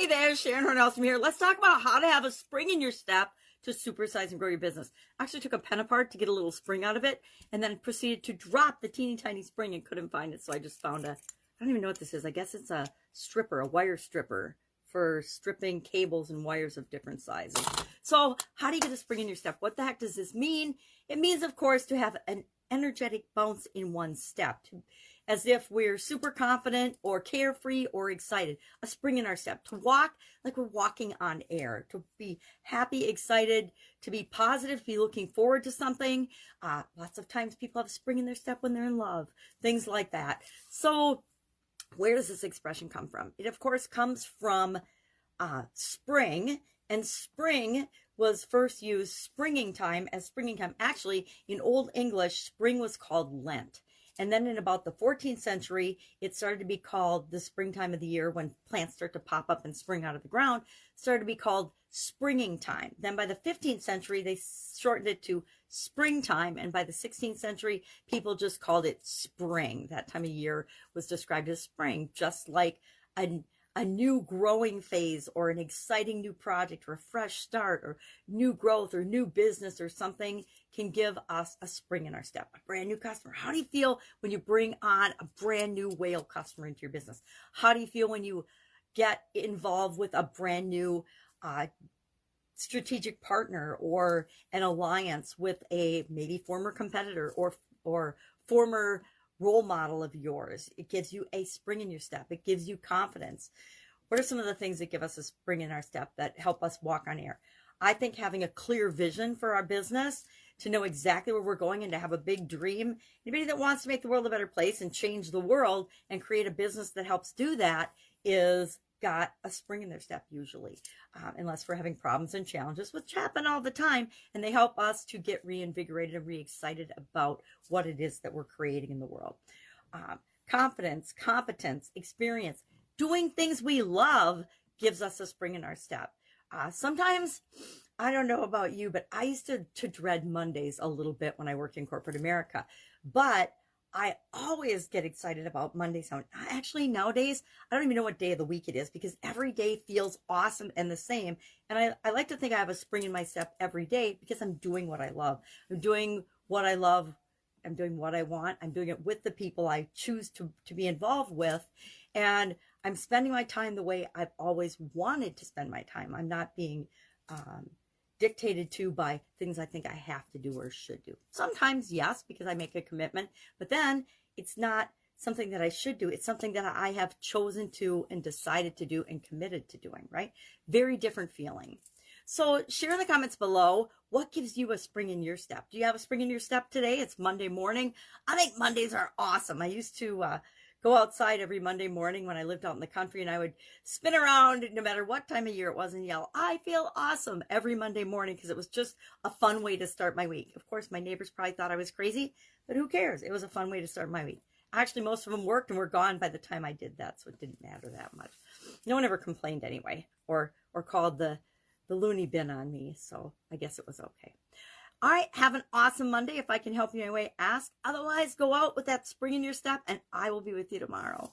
there, Sharon Horne-Ellstrom here. Let's talk about how to have a spring in your step to supersize and grow your business. I actually took a pen apart to get a little spring out of it and then proceeded to drop the teeny tiny spring and couldn't find it. So I just found I don't even know what this is. I guess it's a stripper, a wire stripper for stripping cables and wires of different sizes. So how do you get a spring in your step? What the heck does this mean? It means, of course, to have an energetic bounce in one step, as if we're super confident or carefree or excited. A spring in our step, to walk like we're walking on air, to be happy, excited, to be positive, to be looking forward to something. Lots of times people have a spring in their step when they're in love, things like that. So where does this expression come from? It, of course, comes from spring, and spring was first used, springing time, as springing time. Actually, in Old English, spring was called Lent. And then in about the 14th century, it started to be called the springtime of the year, when plants start to pop up and spring out of the ground, started to be called springing time. Then by the 15th century, they shortened it to springtime. And by the 16th century, people just called it spring. That time of year was described as spring, just like a new growing phase or an exciting new project or a fresh start or new growth or new business or something can give us a spring in our step, a brand new customer. How do you feel when you bring on a brand new whale customer into your business? How do you feel when you get involved with a brand new strategic partner or an alliance with a maybe former competitor or former role model of yours? It gives you a spring in your step. It gives you confidence. What are some of the things that give us a spring in our step that help us walk on air? I think having a clear vision for our business, to know exactly where we're going and to have a big dream. Anybody that wants to make the world a better place and change the world and create a business that helps do that is got a spring in their step usually, unless we're having problems and challenges, which happen all the time, and they help us to get reinvigorated and re-excited about what it is that we're creating in the world. Confidence, competence, experience, doing things we love gives us a spring in our step. Sometimes, I don't know about you, but I used to dread Mondays a little bit when I worked in corporate America, but I always get excited about Mondays. Actually, nowadays, I don't even know what day of the week it is because every day feels awesome and the same. And I like to think I have a spring in my step every day because I'm doing what I love. I'm doing what I love. I'm doing what I want. I'm doing it with the people I choose to be involved with. And I'm spending my time the way I've always wanted to spend my time. I'm not being dictated to by things I think I have to do or should do. Sometimes, yes, because I make a commitment, but then it's not something that I should do. It's something that I have chosen to and decided to do and committed to doing, right? Very different feeling. So share in the comments below, what gives you a spring in your step? Do you have a spring in your step today? It's Monday morning. I think Mondays are awesome. I used to go outside every Monday morning when I lived out in the country, and I would spin around no matter what time of year it was and yell, "I feel awesome," every Monday morning, because it was just a fun way to start my week. Of course, my neighbors probably thought I was crazy, but who cares? It was a fun way to start my week. Actually, most of them worked and were gone by the time I did that, so it didn't matter that much. No one ever complained anyway, or called the loony bin on me, so I guess it was okay. All right, have an awesome Monday. If I can help you in any way, ask. Otherwise, go out with that spring in your step, and I will be with you tomorrow.